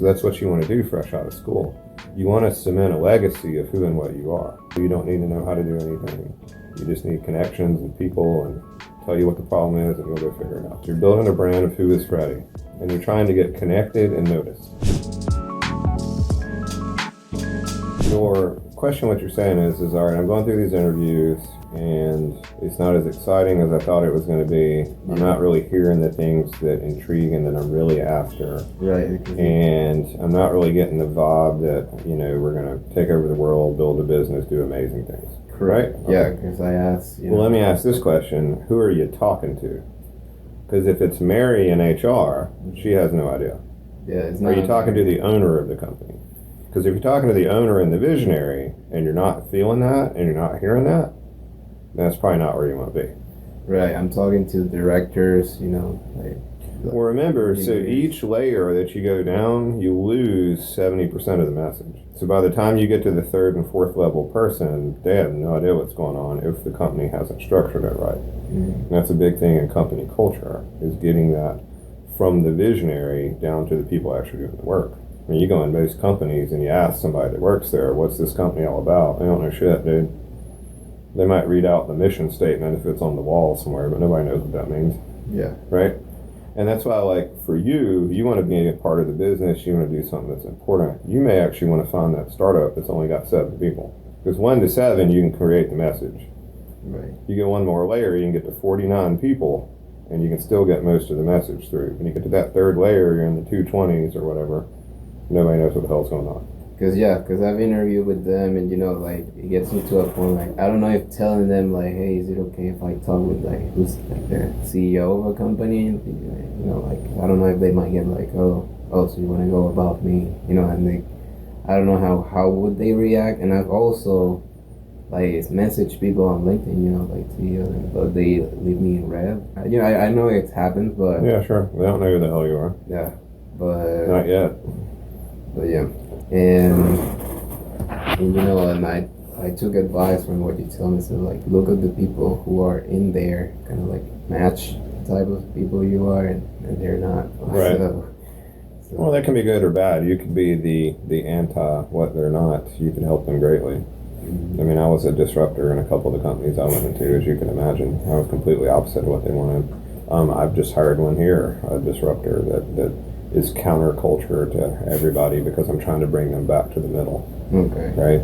So that's what you want to do fresh out of school. You want to cement a legacy of who and what you are. You don't need to know how to do anything. You just need connections and people and tell you what the problem is and you'll go figure it out. You're building a brand of who is Freddy and you're trying to get connected and noticed. Your question, what you're saying is all right, I'm going through these interviews and it's not as exciting as I thought it was going to be. I'm not really hearing the things that intrigue and that I'm really after. Right. And I'm not really getting the vibe that, you know, we're going to take over the world, build a business, do amazing things. Correct? Okay. Yeah, because I asked. Well, let me ask this question. Who are you talking to? Because if it's Mary in HR, she has no idea. Yeah, it's not. Are you talking to the owner of the company? Because if you're talking to the owner and the visionary and you're not feeling that and you're not hearing that, that's probably not where you want to be. Right, I'm talking to directors, you know. Well, remember, so each layer that you go down, you lose 70% of the message. So by the time you get to the third and fourth level person, they have no idea what's going on if the company hasn't structured it right. And that's a big thing in company culture, is getting that from the visionary down to the people actually doing the work. I mean, you go in most companies and you ask somebody that works there, what's this company all about? They don't know shit, dude. They might read out the mission statement if it's on the wall somewhere, but nobody knows what that means. Yeah. Right? And that's why, like, for you, you want to be a part of the business, you want to do something that's important. You may actually want to find that startup that's only got 7 people. Because 1 to 7, you can create the message. Right. You get one more layer, you can get to 49 people, and you can still get most of the message through. When you get to that third layer, you're in the 220s or whatever. Nobody knows what the hell's going on. Because I've interviewed with them, and you know, like, it gets me to a point, like, I don't know if telling them, like, hey, is it okay if I talk with, like, who's, like, the CEO of a company, you know, like, I don't know if they might get, like, oh, so you want to go about me, you know, and they, I don't know how would they react, and I've also, like, messaged people on LinkedIn, you know, like, CEO, but they leave me in red. You know, I know it happens, but... Yeah, sure. They don't know who the hell you are. Yeah, but... Not yet. But, yeah. And you know, and I took advice from what you tell me. So, like, look at the people who are in there, kind of like match the type of people you are, and they're not. Right. So, well, that can be good or bad. You could be the anti what they're not. You can help them greatly. I mean, I was a disruptor in a couple of the companies I went into, as you can imagine. I was completely opposite of what they wanted. I've just hired one here, a disruptor that is counterculture to everybody because I'm trying to bring them back to the middle. Okay. Right?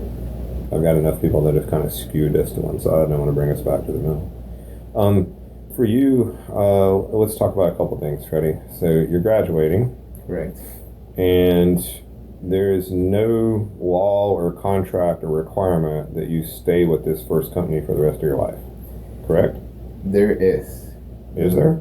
I've got enough people that have kind of skewed us to one side and I want to bring us back to the middle. For you, let's talk about a couple things, Freddy. So you're graduating. Correct. And there is no law or contract or requirement that you stay with this first company for the rest of your life. Correct? There is. Is there?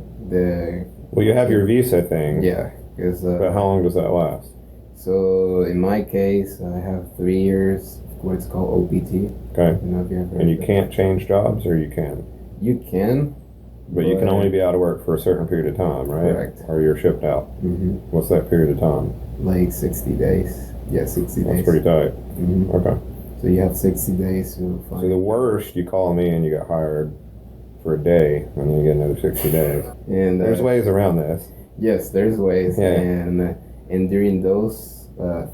Well, you have your visa thing. Yeah. But how long does that last? So in my case, I have 3 years. What's called OPT. Okay. You know, if you ever and you can't change jobs, or you can? You can. But you can only be out of work for a certain period of time, right? Correct. Or you're shipped out. What's that period of time? Like 60 days. Yeah, 60 days. That's pretty tight. Okay. So you have 60 days to find. So the worst, you call me and you get hired for a day, and then you get another 60 days. And there's ways around this. Yes, there's ways. Yeah. And during those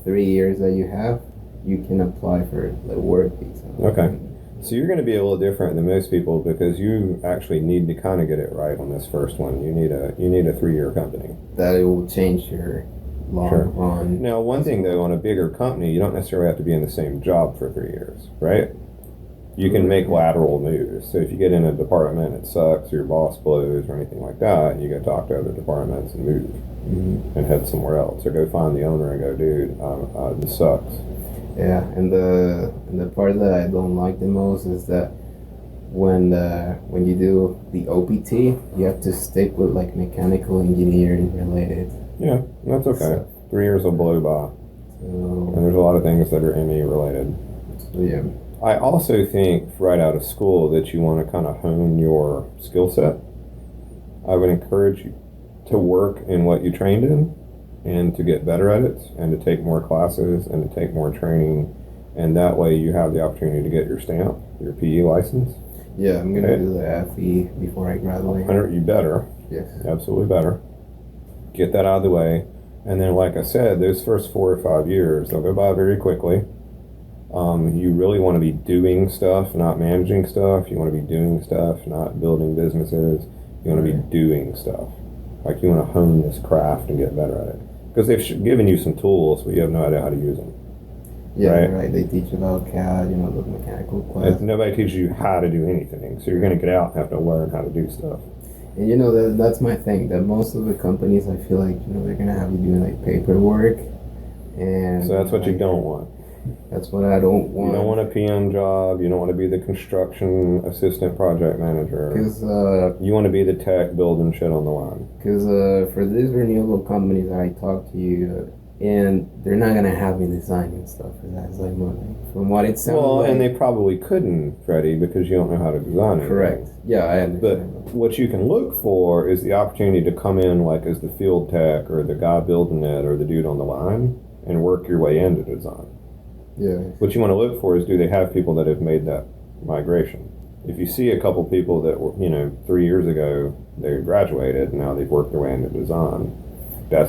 3 years that you have, you can apply for the work visa. Okay. So you're going to be a little different than most people because you actually need to kind of get it right on this first one. You need a 3-year company. That it will change your long run. Now, one thing though, on a bigger company, you don't necessarily have to be in the same job for 3 years, right? You can make lateral moves. So if you get in a department and it sucks, or your boss blows, or anything like that, you go talk to other departments and move and head somewhere else, or go find the owner and go, dude, this sucks. Yeah, and the part that I don't like the most is that when you do the OPT, you have to stick with like mechanical engineering related. Yeah, that's okay. 3 years will blow by. And there's a lot of things that are ME related. So, yeah. I also think right out of school that you want to kind of hone your skill set. I would encourage you to work in what you trained in and to get better at it and to take more classes and to take more training. And that way you have the opportunity to get your stamp, your PE license. Yeah, I'm going to do the FE before I graduate. You better. Yes. Absolutely better. Get that out of the way. And then, like I said, those first 4 or 5 years, they'll go by very quickly. You really want to be doing stuff, not managing stuff. You want to be doing stuff, not building businesses. You want to be doing stuff. Like you want to hone this craft and get better at it. Because they've given you some tools, but you have no idea how to use them. Yeah, right. They teach about CAD, you know, the mechanical class. Nobody teaches you how to do anything. So you're going to get out and have to learn how to do stuff. And you know, that's my thing. That most of the companies, I feel like, you know, they're going to have you doing like paperwork. And so that's what you don't want. That's what I don't want. You don't want a PM job. You don't want to be the construction assistant project manager. Because you want to be the tech building shit on the line. Because for these renewable companies that I talk to you, and they're not gonna have me designing stuff for that. It's like from what it sounds like. And they probably couldn't, Freddy, because you don't know how to design it. Correct. Yeah, I understand. But what you can look for is the opportunity to come in like as the field tech or the guy building it or the dude on the line and work your way into design. Yeah. What you want to look for is, do they have people that have made that migration? If you see a couple people that were, 3 years ago, they graduated and now they've worked their way into design,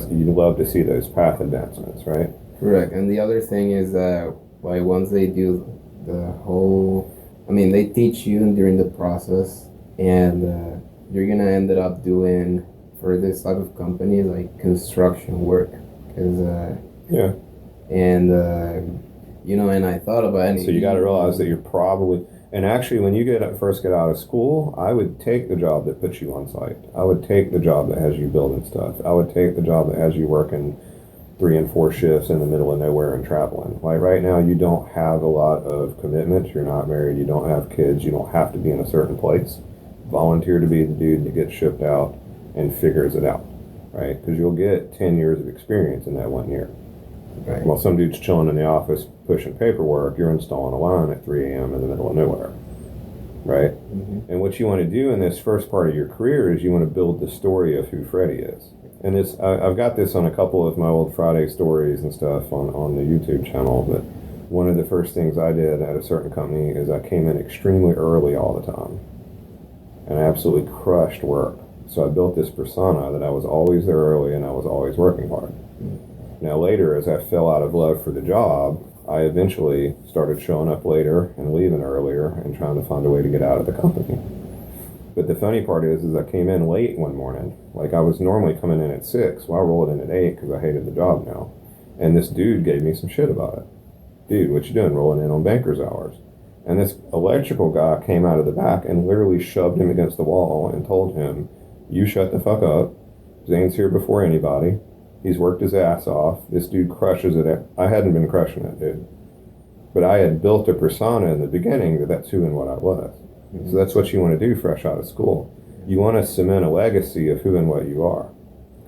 you'd love to see those path advancements, right? Correct. And the other thing is that once they do the whole, they teach you during the process, and you're gonna end up doing for this type of company like construction work, because and and I thought about it. So you got to realize that you're probably. And actually, when you first get out of school, I would take the job that puts you on site. I would take the job that has you building stuff. I would take the job that has you working 3 and 4 shifts in the middle of nowhere and traveling. Like right now, you don't have a lot of commitments. You're not married. You don't have kids. You don't have to be in a certain place. Volunteer to be the dude that gets shipped out and figures it out, right? Because you'll get 10 years of experience in that 1 year. Right. While some dude's chilling in the office pushing paperwork, you're installing a line at 3 a.m. in the middle of nowhere, right? Mm-hmm. And what you want to do in this first part of your career is you want to build the story of who Freddy is. And this, I've got this on a couple of my old Friday stories and stuff on the YouTube channel, but one of the first things I did at a certain company is I came in extremely early all the time. And I absolutely crushed work. So I built this persona that I was always there early and I was always working hard. Now later, as I fell out of love for the job, I eventually started showing up later and leaving earlier and trying to find a way to get out of the company. But the funny part is I came in late one morning. Like I was normally coming in at 6. Well, I rolled in at 8 because I hated the job now. And this dude gave me some shit about it. Dude, what you doing rolling in on banker's hours? And this electrical guy came out of the back and literally shoved him against the wall and told him, "You shut the fuck up. Zane's here before anybody. He's worked his ass off. This dude crushes it." I hadn't been crushing it, dude. But I had built a persona in the beginning that's who and what I was. Mm-hmm. So that's what you want to do fresh out of school. You want to cement a legacy of who and what you are.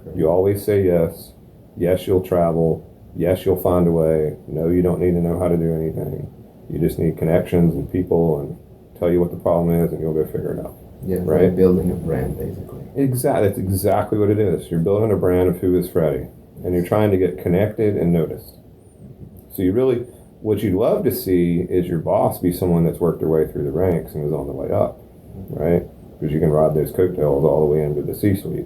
Okay. You always say yes. Yes, you'll travel. Yes, you'll find a way. No, you don't need to know how to do anything. You just need connections and people and tell you what the problem is and you'll go figure it out. Yeah, right? Like building a brand, basically. Exactly. That's exactly what it is. You're building a brand of who is Freddy, and you're trying to get connected and noticed. So what you'd love to see is your boss be someone that's worked their way through the ranks and is on the way up, right? Because you can ride those coattails all the way into the C-suite.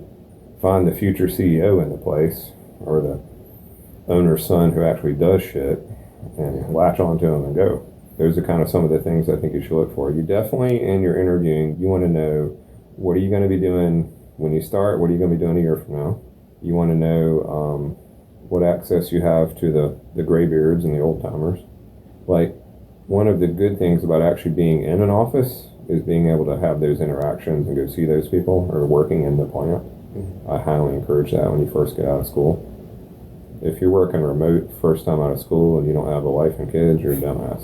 Find the future CEO in the place, or the owner's son who actually does shit, and latch onto him and go. Those are kind of some of the things I think you should look for. You definitely, in your interviewing, you want to know, what are you going to be doing when you start? What are you going to be doing a year from now? You want to know what access you have to the graybeards and the old timers. Like, one of the good things about actually being in an office is being able to have those interactions and go see those people, or working in the plant. Mm-hmm. I highly encourage that when you first get out of school. If you're working remote first time out of school and you don't have a wife and kids, you're a dumbass.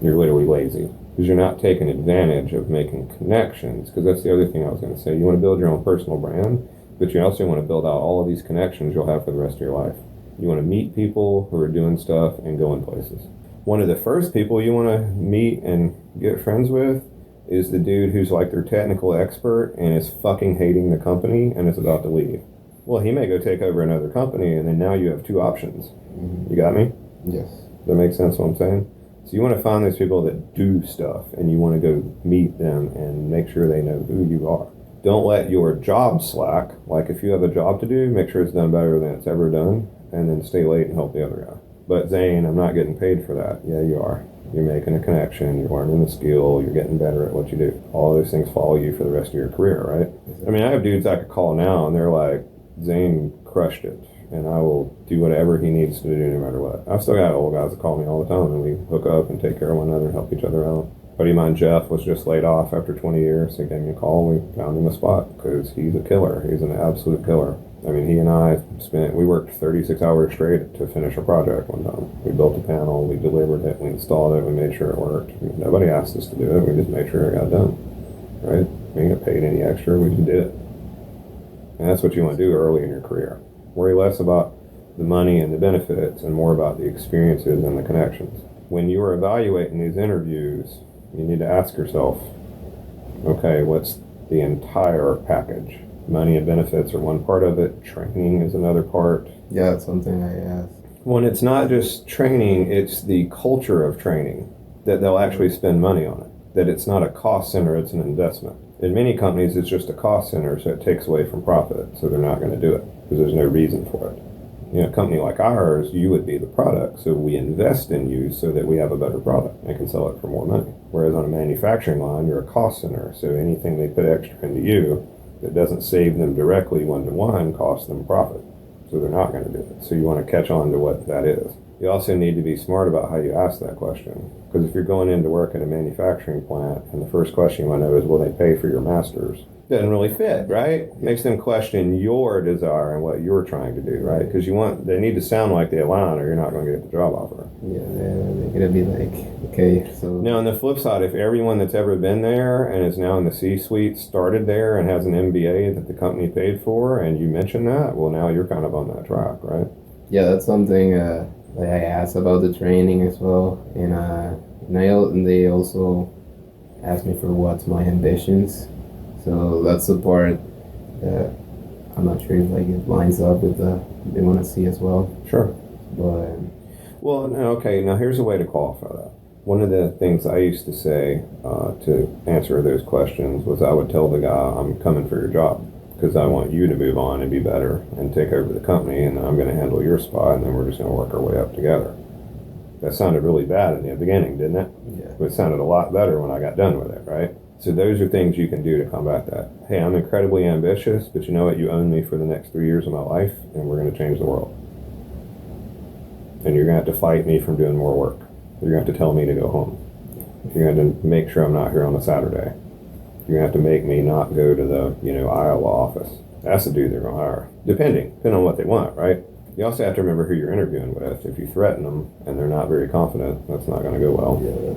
You're literally lazy because you're not taking advantage of making connections, because that's the other thing I was going to say. You want to build your own personal brand, but you also want to build out all of these connections you'll have for the rest of your life. You want to meet people who are doing stuff and going places. One of the first people you want to meet and get friends with is the dude who's like their technical expert and is fucking hating the company and is about to leave. Well, he may go take over another company, and then now you have 2 options. Mm-hmm. You got me? Yes. Does that make sense what I'm saying? So you want to find those people that do stuff, and you want to go meet them and make sure they know who you are. don't let your job slack. Like if you have a job to do, make sure it's done better than it's ever done, and then stay late and help the other guy. But Zane, I'm not getting paid for that. Yeah, you are. You're making a connection, you're learning a skill, you're getting better at what you do. All those things follow you for the rest of your career, right? I mean, I have dudes I could call now and they're like, Zane crushed it, and I will do whatever he needs to do no matter what. I've still got old guys that call me all the time, and we hook up and take care of one another and help each other out. A buddy of mine, Jeff, was just laid off after 20 years. He gave me a call, and we found him a spot because he's a killer. He's an absolute killer. I mean, he and I we worked 36 hours straight to finish a project one time. We built a panel, we delivered it, we installed it, we made sure it worked. I mean, nobody asked us to do it, we just made sure it got done, right? We didn't get paid any extra, we just did it. And that's what you want to do early in your career. Worry less about the money and the benefits and more about the experiences and the connections. When you are evaluating these interviews, you need to ask yourself, okay, what's the entire package? Money and benefits are one part of it. Training is another part. Yeah, that's something I asked. When it's not just training, it's the culture of training, that they'll actually spend money on it. That it's not a cost center, it's an investment. In many companies, it's just a cost center, so it takes away from profit, so they're not going to do it because there's no reason for it. You know, a company like ours, you would be the product, so we invest in you so that we have a better product and can sell it for more money. Whereas on a manufacturing line, you're a cost center, so anything they put extra into you that doesn't save them directly one-to-one costs them profit, so they're not going to do it. So you want to catch on to what that is. You also need to be smart about how you ask that question, because if you're going into work in a manufacturing plant and the first question you want to know is, will they pay for your masters? Doesn't really fit, right? Makes them question your desire and what you're trying to do, right? Because they need to sound like they align, or you're not going to get the job offer. Yeah, they're gonna be like, okay, so. Now, on the flip side, if everyone that's ever been there and is now in the C-suite started there and has an MBA that the company paid for, and you mention that, well, now you're kind of on that track, right? Yeah, that's something that I asked about the training as well, and they also asked me for what's my ambitions. So that's the part that I'm not sure if like it lines up with they want to see as well. Sure. But well, okay. Now here's a way to qualify that. One of the things I used to say to answer those questions was I would tell the guy, "I'm coming for your job because I want you to move on and be better and take over the company, and I'm going to handle your spot, and then we're just going to work our way up together." That sounded really bad in the beginning, didn't it? yeah, But it sounded a lot better when I got done with it, right? So those are things you can do to combat that. Hey, I'm incredibly ambitious, but you know what? You own me for the next 3 years of my life, and we're going to change the world. And you're going to have to fight me from doing more work. You're going to have to tell me to go home. You're going to make sure I'm not here on a Saturday. You're going to have to make me not go to the, Iowa office. That's the dude they're going to hire. Depending on what they want, right? You also have to remember who you're interviewing with. If you threaten them and they're not very confident, that's not going to go well. yeah,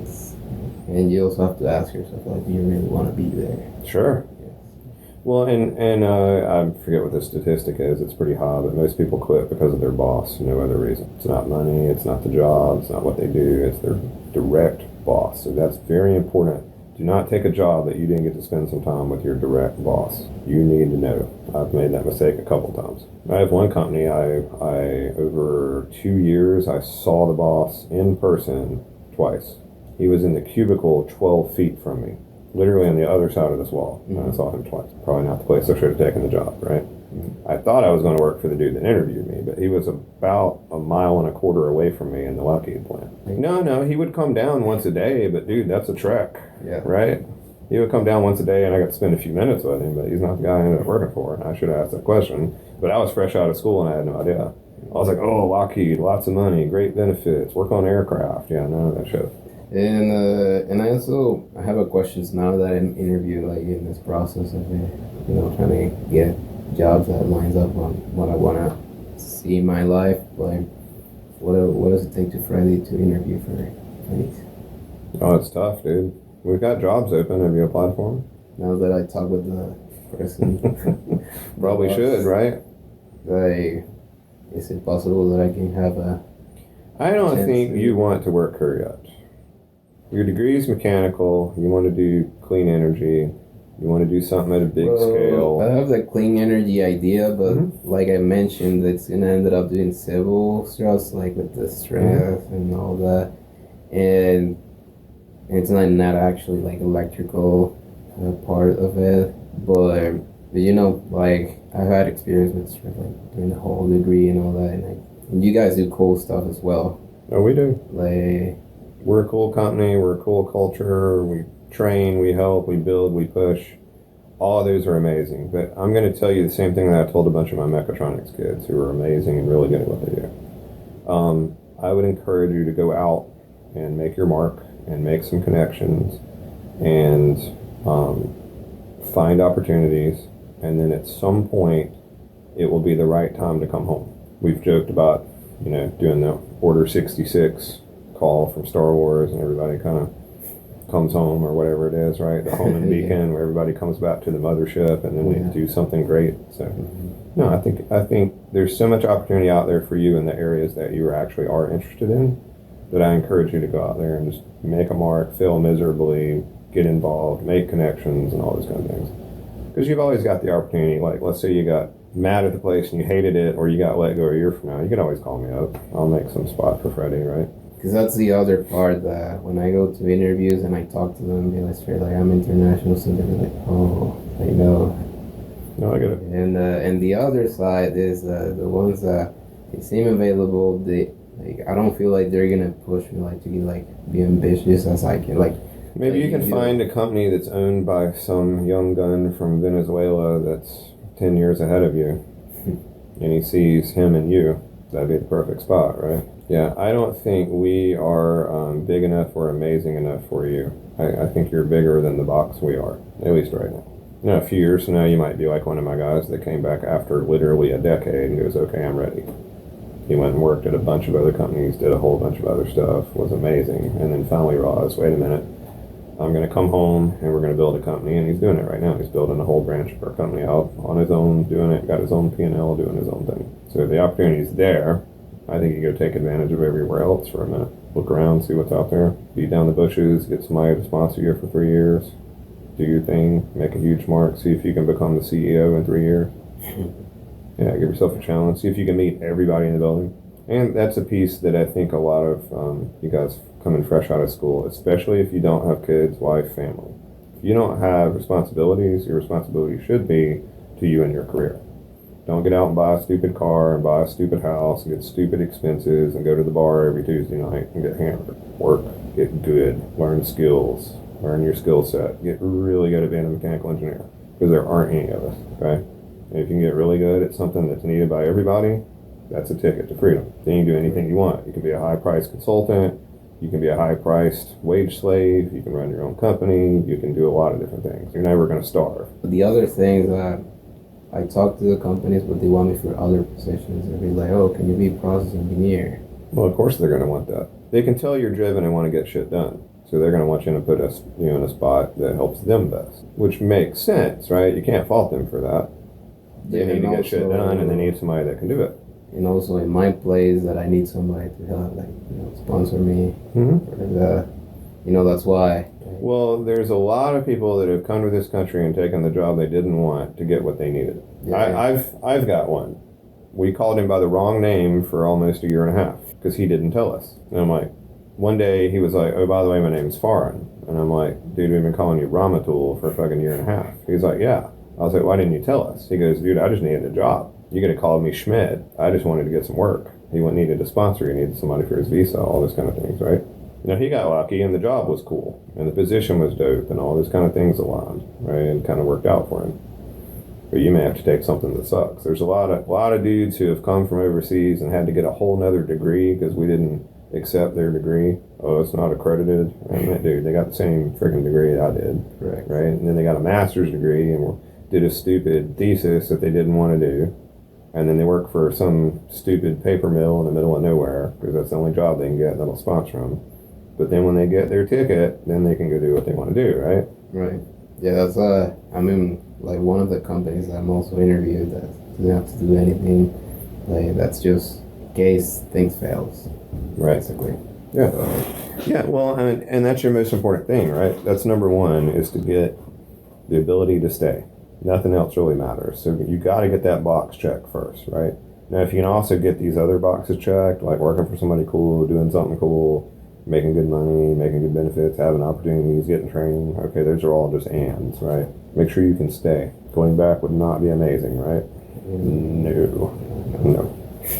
and you also have to ask yourself, like, do you really want to be there? Sure. Yes. Well, and I forget what the statistic is. It's pretty high, but most people quit because of their boss. No other reason. It's not money. It's not the job. It's not what they do. It's their direct boss. So that's very important. Do not take a job that you didn't get to spend some time with your direct boss. You need to know. I've made that mistake a couple times. I have one company, I over 2 years, I saw the boss in person twice. He was in the cubicle 12 feet from me, literally on the other side of this wall. Mm-hmm. And I saw him twice. Probably not the place I should have taken the job, right? Mm-hmm. I thought I was going to work for the dude that interviewed me, but he was about 1.25 miles away from me in the Lockheed plant. No, he would come down once a day, but dude, that's a trek, right? He would come down once a day, and I got to spend a few minutes with him, but he's not the guy I ended up working for. And I should have asked that question, but I was fresh out of school, and I had no idea. I was like, oh, Lockheed, lots of money, great benefits, work on aircraft. Yeah, none of that shit. And I also have a questions now that I'm interviewed, like in this process of trying to get jobs that lines up on what I want to see in my life. Like, what does it take to Freddy to interview for things? Oh, it's tough, dude. We've got jobs open. Have you applied for them? Now that I talk with the person, probably should, right? Like, is it possible that I can have a? I don't think you want to work here yet. Your degree is mechanical. You want to do clean energy. You want to do something at a big scale. I have the clean energy idea, but like I mentioned, it's gonna end up doing civil stuff, like with the stress and all that, and it's not actually like electrical part of it. But you know, like I've had experience with like doing the whole degree and all that, and you guys do cool stuff as well. Oh, we do. Like We're a cool company. We're a cool culture. We train, we help, we build, we push. All of those are amazing. But I'm going to tell you the same thing that I told a bunch of my mechatronics kids who are amazing and really good at what they do. I would encourage you to go out and make your mark and make some connections and find opportunities. And then at some point, it will be the right time to come home. We've joked about, doing the Order 66 call from Star Wars, and everybody kind of comes home or whatever it is, right? The home and beacon, where everybody comes back to the mothership, and then we do something great. So, no, I think there's so much opportunity out there for you in the areas that you actually are interested in, that I encourage you to go out there and just make a mark, fail miserably, get involved, make connections, and all those kind of things. Because you've always got the opportunity. Like, let's say you got mad at the place and you hated it, or you got let go a year from now, you can always call me up. I'll make some spot for Freddy, right? because that's the other part that when I go to interviews and I talk to them, they like I'm international, so they're like, oh, I know. No, I get it. And the other side is the ones that they seem available. They like I don't feel like they're gonna push me like to be ambitious as I can. Like maybe you can find a company that's owned by some young gun from Venezuela that's 10 years ahead of you, and he sees him and you. That'd be the perfect spot, right? Yeah, I don't think we are big enough or amazing enough for you. I think you're bigger than the box we are, at least right now. A few years from now, you might be like one of my guys that came back after literally a decade and goes, okay, I'm ready. He went and worked at a bunch of other companies, did a whole bunch of other stuff, was amazing, and then finally realized, wait a minute, I'm going to come home and we're going to build a company, and he's doing it right now. He's building a whole branch of our company out on his own, doing it, got his own P&L, doing his own thing. So if the opportunity's there, I think you go take advantage of everywhere else for a minute. Look around, see what's out there, beat down the bushes, get somebody to sponsor you for 3 years, do your thing, make a huge mark, see if you can become the CEO in 3 years. Yeah, give yourself a challenge, see if you can meet everybody in the building. And that's a piece that I think a lot of you guys coming fresh out of school, especially if you don't have kids, wife, family. If you don't have responsibilities, your responsibility should be to you and your career. Don't get out and buy a stupid car and buy a stupid house and get stupid expenses and go to the bar every Tuesday night and get hammered. Work, get good, learn skills, learn your skill set, get really good at being a mechanical engineer, because there aren't any of us, okay? And if you can get really good at something that's needed by everybody, that's a ticket to freedom. Then you can do anything you want. You can be a high-priced consultant, you can be a high-priced wage slave, you can run your own company, you can do a lot of different things. You're never going to starve. The other thing that I talk to the companies, but they want me for other positions. They'll be like, oh, can you be a process engineer? Well, of course they're going to want that. They can tell you're driven and want to get shit done. So they're going to want you to put you in a spot that helps them best, which makes sense, right? You can't fault them for that. They need to get shit done, and they need somebody that can do it. And also in my place that I need somebody to help, sponsor me. That's why. Well, there's a lot of people that have come to this country and taken the job they didn't want to get what they needed. Yeah. I've got one. We called him by the wrong name for almost a year and a half because he didn't tell us. And I'm like, one day he was like, oh, by the way, my name's Farin. And I'm like, dude, we've been calling you Ramatul for a fucking year and a half. He's like, yeah. I was like, why didn't you tell us? He goes, dude, I just needed a job. You could have called me Schmid. I just wanted to get some work. He needed a sponsor. He needed somebody for his visa, all those kind of things, right? He got lucky, and the job was cool, and the position was dope, and all those kind of things aligned, right, and kind of worked out for him. But you may have to take something that sucks. There's a lot of dudes who have come from overseas and had to get a whole nother degree because we didn't accept their degree. Oh, it's not accredited. Dude, they got the same freaking degree I did, correct, right? And then they got a master's degree and did a stupid thesis that they didn't want to do. And then they work for some stupid paper mill in the middle of nowhere because that's the only job they can get that'll sponsor them. But then when they get their ticket, then they can go do what they want to do, right? Right. Yeah, that's one of the companies that I'm also interviewed that doesn't have to do anything. That's just in case things fails. Right. Basically. Yeah. Yeah, well, and that's your most important thing, right? That's number one, is to get the ability to stay. Nothing else really matters. So you got to get that box checked first, right? Now, if you can also get these other boxes checked, like working for somebody cool, doing something cool, making good money, making good benefits, having opportunities, getting training. Okay, those are all just ands, right? Make sure you can stay. Going back would not be amazing, right? No.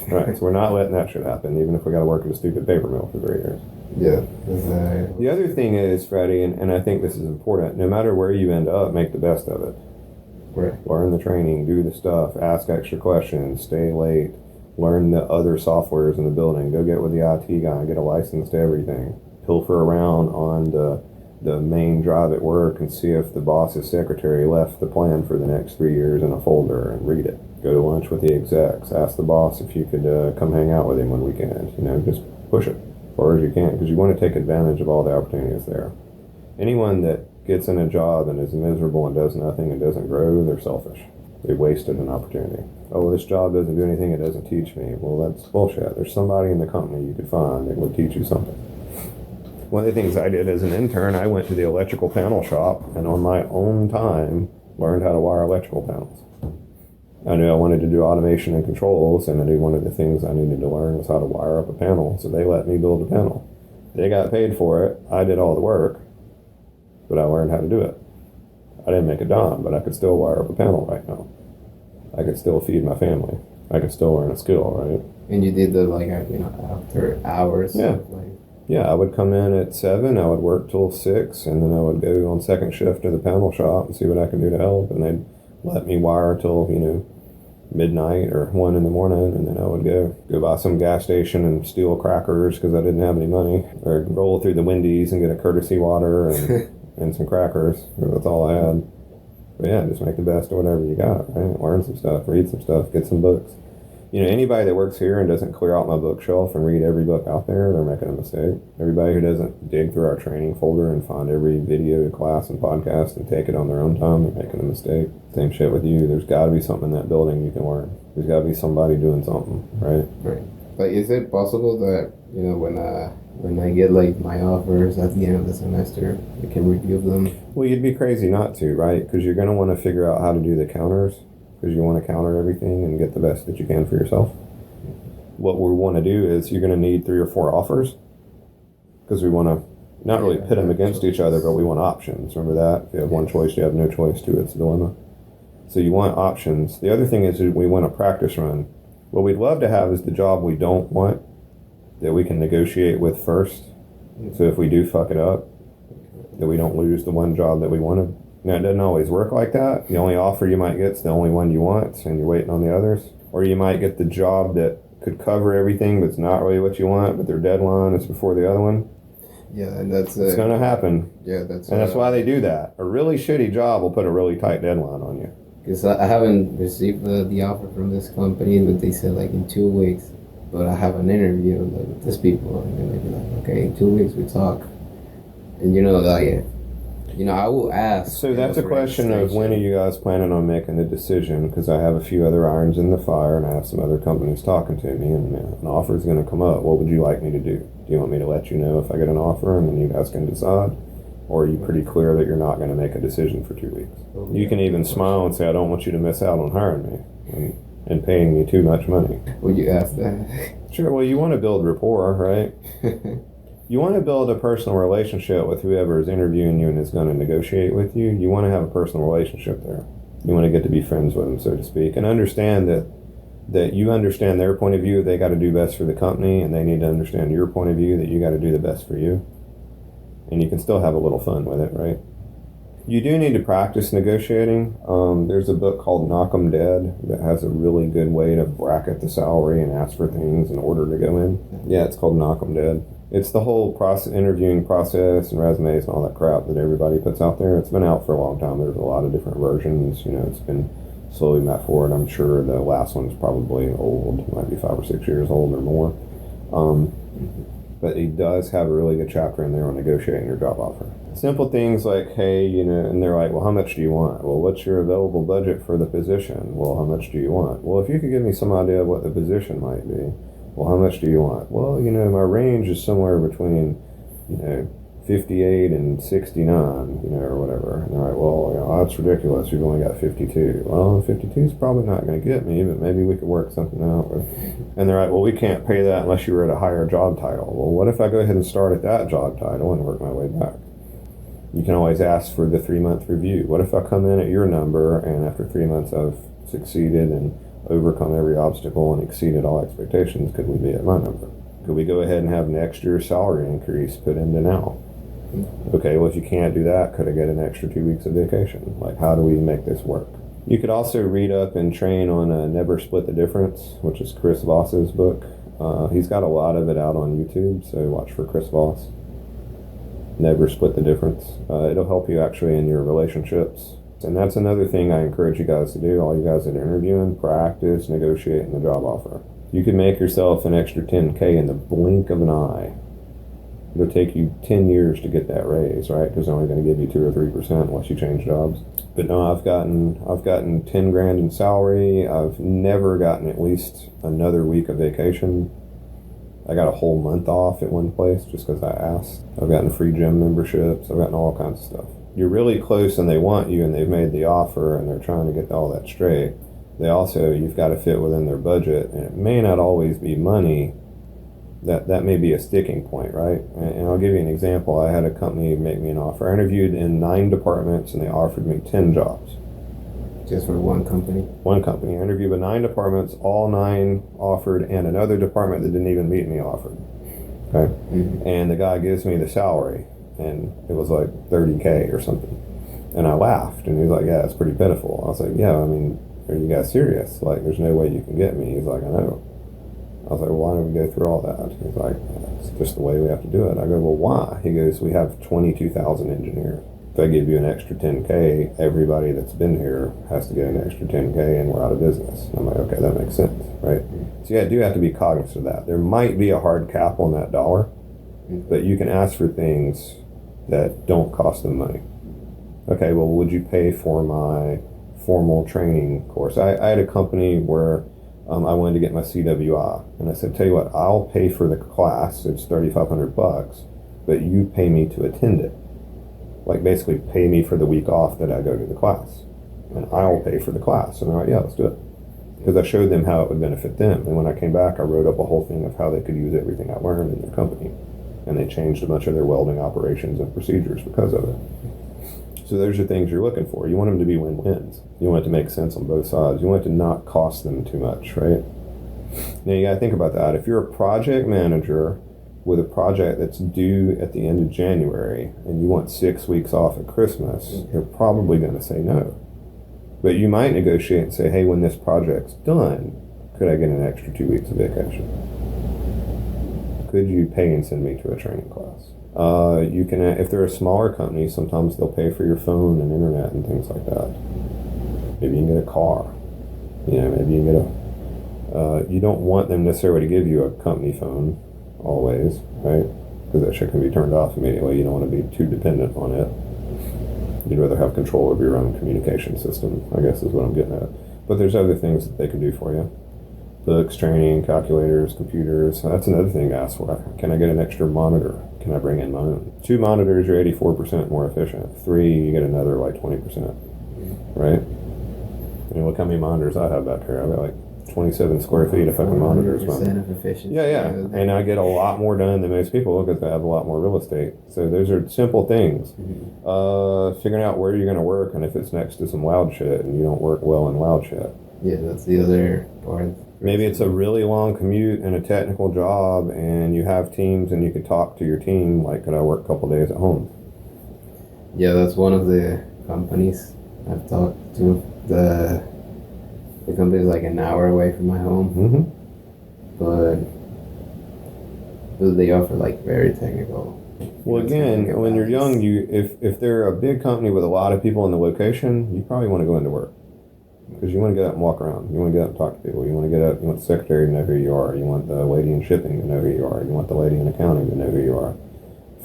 Right, so we're not letting that shit happen, even if we got to work at a stupid paper mill for 3 years. Yeah. The other thing is, Freddy, and I think this is important, no matter where you end up, make the best of it. Right. Learn the training, do the stuff, ask extra questions, stay late, learn the other softwares in the building, go get with the IT guy, get a license to everything, pilfer around on the main drive at work and see if the boss's secretary left the plan for the next 3 years in a folder and read it. Go to lunch with the execs, ask the boss if you could come hang out with him one weekend. Just push it as far as you can, because you want to take advantage of all the opportunities there. Anyone that gets in a job and is miserable and does nothing and doesn't grow, they're selfish. They wasted an opportunity. Oh, this job doesn't do anything, it doesn't teach me. Well, that's bullshit. There's somebody in the company you could find that would teach you something. One of the things I did as an intern, I went to the electrical panel shop and on my own time learned how to wire electrical panels. I knew I wanted to do automation and controls, and I knew one of the things I needed to learn was how to wire up a panel, so they let me build a panel. They got paid for it. I did all the work, but I learned how to do it. I didn't make a dime, but I could still wire up a panel right now. I could still feed my family. I could still learn a skill, right? And you did the, after hours? Yeah. Yeah, I would come in at 7, I would work till 6, and then I would go on second shift to the panel shop and see what I could do to help, and they'd let me wire till, midnight or 1 in the morning, and then I would go by some gas station and steal crackers because I didn't have any money, or roll through the Wendy's and get a courtesy water and some crackers. That's all I had. But yeah, just make the best of whatever you got, right? Learn some stuff, read some stuff, get some books. Anybody that works here and doesn't clear out my bookshelf and read every book out there, they're making a mistake. Everybody who doesn't dig through our training folder and find every video, class, and podcast and take it on their own time, they're making a mistake. Same shit with you. There's got to be something in that building you can learn. There's got to be somebody doing something, right? Right. But is it possible that, when I get my offers at the end of the semester, I can review them? Well, you'd be crazy not to, right? Because you're going to want to figure out how to do the counters, because you want to counter everything and get the best that you can for yourself. What we want to do is you're going to need 3 or 4 offers, because we want to not really pit them against each other, but we want options. Remember that? If you have one choice, you have no choice. 2, it's a dilemma. So you want options. The other thing is we want a practice run. What we'd love to have is the job we don't want that we can negotiate with first. So if we do fuck it up, that we don't lose the one job that we wanted. Now, it doesn't always work like that. The only offer you might get is the only one you want, and you're waiting on the others. Or you might get the job that could cover everything, but it's not really what you want, but their deadline is before the other one. Yeah, and that's it's going to happen. Yeah, that's why they do that. A really shitty job will put a really tight deadline on you. Because I haven't received the offer from this company, but they said in 2 weeks. But I have an interview with these people, and they're like, okay, in 2 weeks we talk. And I will ask. So that's a question of when are you guys planning on making a decision? Because I have a few other irons in the fire, and I have some other companies talking to me, and an offer is going to come up. What would you like me to do? Do you want me to let you know if I get an offer, and then you guys can decide? Or are you pretty clear that you're not going to make a decision for 2 weeks? You can even smile and say, I don't want you to miss out on hiring me and paying me too much money. Would you ask that? Sure. Well, you want to build rapport, right? You want to build a personal relationship with whoever is interviewing you and is going to negotiate with you. You want to have a personal relationship there. You want to get to be friends with them, so to speak, and understand that you understand their point of view. They got to do best for the company, and they need to understand your point of view that you got to do the best for you. And you can still have a little fun with it, right? You do need to practice negotiating. There's a book called Knock 'em Dead that has a really good way to bracket the salary and ask for things in order to go in. Yeah, it's called Knock 'em Dead. It's the whole interviewing process and resumes and all that crap that everybody puts out there. It's been out for a long time. There's a lot of different versions. It's been slowly mapped forward. I'm sure the last one's probably old. It might be 5 or 6 years old or more. But it does have a really good chapter in there on negotiating your job offer. Simple things like, hey, and they're like, well, how much do you want? Well, what's your available budget for the position? Well, how much do you want? Well, if you could give me some idea of what the position might be. Well, how much do you want? Well, my range is somewhere between, 58 and 69, or whatever. And they're like, well, that's ridiculous. You've only got 52. Well, 52 is probably not going to get me, but maybe we could work something out. And they're like, well, we can't pay that unless you were at a higher job title. Well, what if I go ahead and start at that job title and work my way back? You can always ask for the 3-month review. What if I come in at your number and after 3 months I've succeeded and overcome every obstacle and exceeded all expectations? Could we be at my number? Could we go ahead and have next year's salary increase put into now? Okay, well, if you can't do that, could I get an extra 2 weeks of vacation? Like, how do we make this work? You could also read up and train on Never Split the Difference, which is Chris Voss's book. He's got a lot of it out on YouTube, so watch for Chris Voss. Never Split the Difference. It'll help you actually in your relationships. And that's another thing I encourage you guys to do, all you guys that are interviewing, practice negotiating the job offer. You can make yourself an extra $10K in the blink of an eye. It'll take you 10 years to get that raise, right? Because they're only going to give you 2 or 3% once you change jobs. But no, I've gotten 10 grand in salary. I've never gotten at least another week of vacation. I got a whole month off at one place just because I asked. I've gotten free gym memberships. I've gotten all kinds of stuff. You're really close and they want you and they've made the offer and they're trying to get all that straight. You've got to fit within their budget, and it may not always be money. That may be a sticking point, right? And I'll give you an example. I had a company make me an offer. I interviewed in 9 departments and they offered me 10 jobs. Just for one company? One company. I interviewed with 9 departments, all 9 offered, and another department that didn't even meet me offered. Okay? Mm-hmm. And the guy gives me the salary, and it was like $30K or something. And I laughed, and he was like, yeah, it's pretty pitiful. I was like, yeah, I mean, are you guys serious? Like, there's no way you can get me. He's like, I know. I was like, well, why don't we go through all that? He's like, it's just the way we have to do it. I go, well, why? He goes, we have 22,000 engineers. If I give you an extra 10K, everybody that's been here has to get an extra 10K and we're out of business. And I'm like, okay, that makes sense, right? So yeah, I do have to be cognizant of that. There might be a hard cap on that dollar, but you can ask for things that don't cost them money. Okay, well, would you pay for my formal training course? I had a company where I wanted to get my CWI, and I said, tell you what, I'll pay for the class. It's $3,500, but you pay me to attend it. Like, basically pay me for the week off that I go to the class, and I'll pay for the class. And they're like, yeah, let's do it, because I showed them how it would benefit them. And when I came back, I wrote up a whole thing of how they could use everything I learned in their company, and they changed a bunch of their welding operations and procedures because of it. So those are things you're looking for. You want them to be win-wins. You want it to make sense on both sides. You want it to not cost them too much, right? Now you got to think about that. If you're a project manager with a project that's due at the end of January and you want 6 weeks off at Christmas, you're probably going to say no. But you might negotiate and say, hey, when this project's done, could I get an extra 2 weeks of vacation? Could you pay and send me to a training class? You can, if they're a smaller company, sometimes they'll pay for your phone and internet and things like that. Maybe you can get a car. Maybe you can get you don't want them necessarily to give you a company phone always, right? Because that shit can be turned off immediately. You don't want to be too dependent on it. You'd rather have control of your own communication system, I guess is what I'm getting at. But there's other things that they can do for you. Books, training, calculators, computers. That's another thing to ask for. Can I get an extra monitor? Can I bring in my own? 2 monitors, you're 84% more efficient. 3, you get another like 20%, right? Look how many monitors I have back here. I've got like 27 square feet of fucking monitors. 100% of efficiency. Yeah. And I get a lot more done than most people because I have a lot more real estate. So those are simple things. Mm-hmm. Figuring out where you're going to work and if it's next to some loud shit and you don't work well in loud shit. Yeah, that's the other part. Maybe it's a really long commute and a technical job and you have teams and you can talk to your team, like, could I work a couple days at home? Yeah, that's one of the companies I've talked to. The company's like an hour away from my home. Mm-hmm. But they offer like very technical. Well, again, when you're young, if they're a big company with a lot of people in the location, you probably want to go into work. Because you want to get up and walk around. You want to get up and talk to people. You want to get up. You want the secretary to know who you are. You want the lady in shipping to know who you are. You want the lady in accounting to know who you are.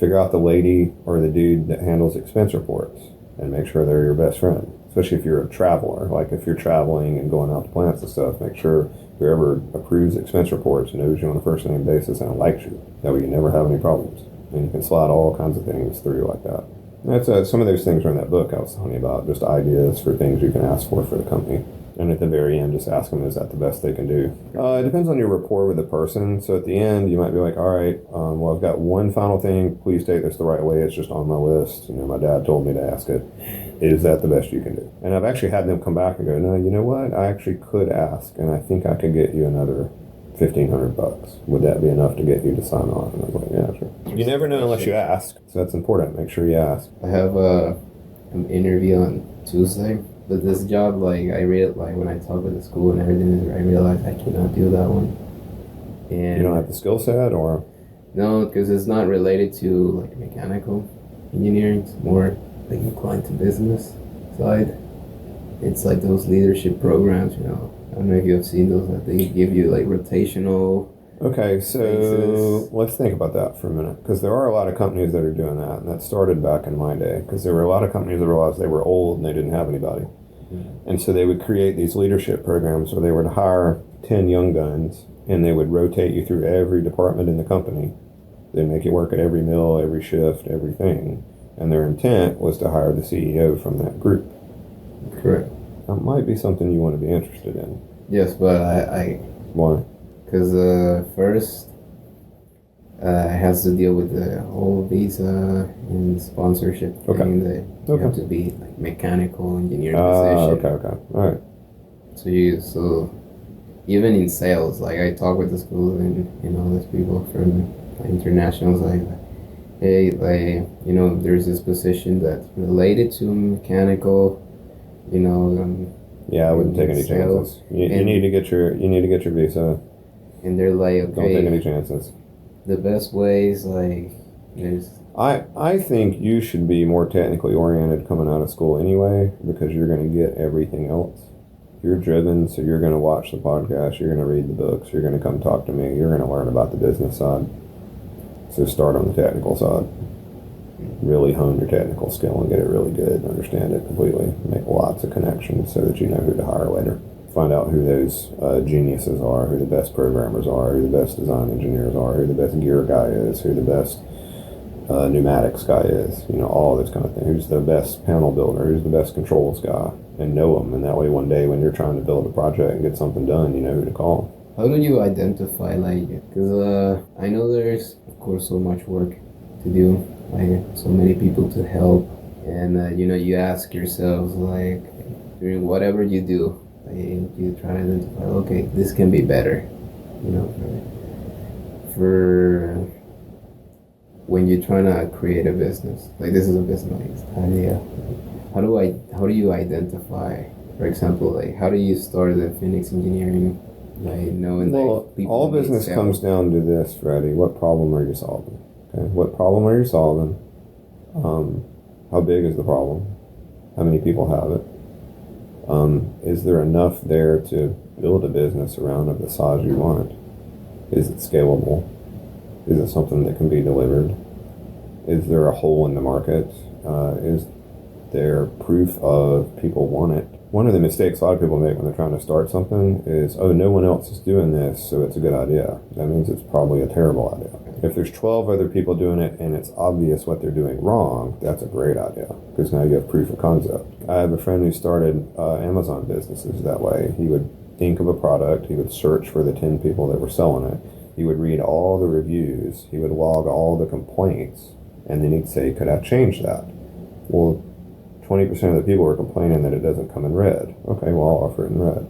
Figure out the lady or the dude that handles expense reports and make sure they're your best friend. Especially if you're a traveler. Like if you're traveling and going out to plants and stuff, make sure whoever approves expense reports knows you on a first name basis and likes you. That way you never have any problems. And you can slide all kinds of things through like that. That's some of those things are in that book I was telling you about, just ideas for things you can ask for the company. And at the very end, just ask them, is that the best they can do? It depends on your rapport with the person. So at the end, you might be like, all right, well, I've got one final thing. Please take this the right way. It's just on my list. You know, my dad told me to ask it. Is that the best you can do? And I've actually had them come back and go, no, you know what? I actually could ask, and I think I could get you another $1,500. Would that be enough to get you to sign on? And I was like, yeah, sure. You never know unless you ask. So that's important. Make sure you ask. I have an interview on Tuesday. But this job, like, I read, like, when I talk with the school and everything, I realized I cannot do that one. And you don't have the skill set, or? No, because it's not related to, like, mechanical engineering. It's more, like, inclined to business side. It's like those leadership programs, you know. I don't know if you have seen those, that they give you, like, rotational. Okay, so basis. let's think about that for a minute, because there are a lot of companies that are doing that, and that started back in my day, because there were a lot of companies that realized they were old and they didn't have anybody. And so they would create these leadership programs where they would hire 10 young guns and they would rotate you through every department in the company. They'd make you work at every mill, every shift, everything. And their intent was to hire the CEO from that group. Correct. That might be something you want to be interested in. Yes, but I Why? because first it has to deal with the whole visa and sponsorship thing that you have to be like mechanical engineering position. Okay. All right. So even in sales, like I talk with the school and all these people from internationals, like, hey, like, you know, there's this position that's related to mechanical, you know. Yeah, I wouldn't take any chances. You need to get your visa. And they're like, okay, don't take any chances. The best way is like there's. I think you should be more technically oriented coming out of school anyway, because you're going to get everything else. You're driven, so you're going to watch the podcast, you're going to read the books, you're going to come talk to me, you're going to learn about the business side. So start on the technical side. Really hone your technical skill and get it really good, understand it completely, make lots of connections so that you know who to hire later. Find out who those geniuses are, who the best programmers are, who the best design engineers are, who the best gear guy is, who the best pneumatics guy is, you know, all this kind of thing. Who's the best panel builder, who's the best controls guy, and know them. And that way one day when you're trying to build a project and get something done, you know who to call. How do you identify, like, because I know there's, of course, so much work to do, like, so many people to help, and, you know, you ask yourselves, like, during whatever you do, like, you try to identify, okay, this can be better, you know, for when you're trying to create a business. Like, this is a business idea. How do you identify, for example, like, how do you start the Phoenix Engineering? Like, knowing all business comes down to this, Freddy. What problem are you solving? Okay, what problem are you solving? How big is the problem? How many people have it? Is there enough there to build a business around of the size you want? Is it scalable? Is it something that can be delivered? Is there a hole in the market? Is there proof of people want it? One of the mistakes a lot of people make when they're trying to start something is, oh, no one else is doing this, so it's a good idea. That means it's probably a terrible idea. If there's 12 other people doing it and it's obvious what they're doing wrong, that's a great idea, because now you have proof of concept. I have a friend who started Amazon businesses that way. He would think of a product, he would search for the 10 people that were selling it, he would read all the reviews, he would log all the complaints, and then he'd say, could I change that? Well, 20% of the people were complaining that it doesn't come in red. Okay, well, I'll offer it in red.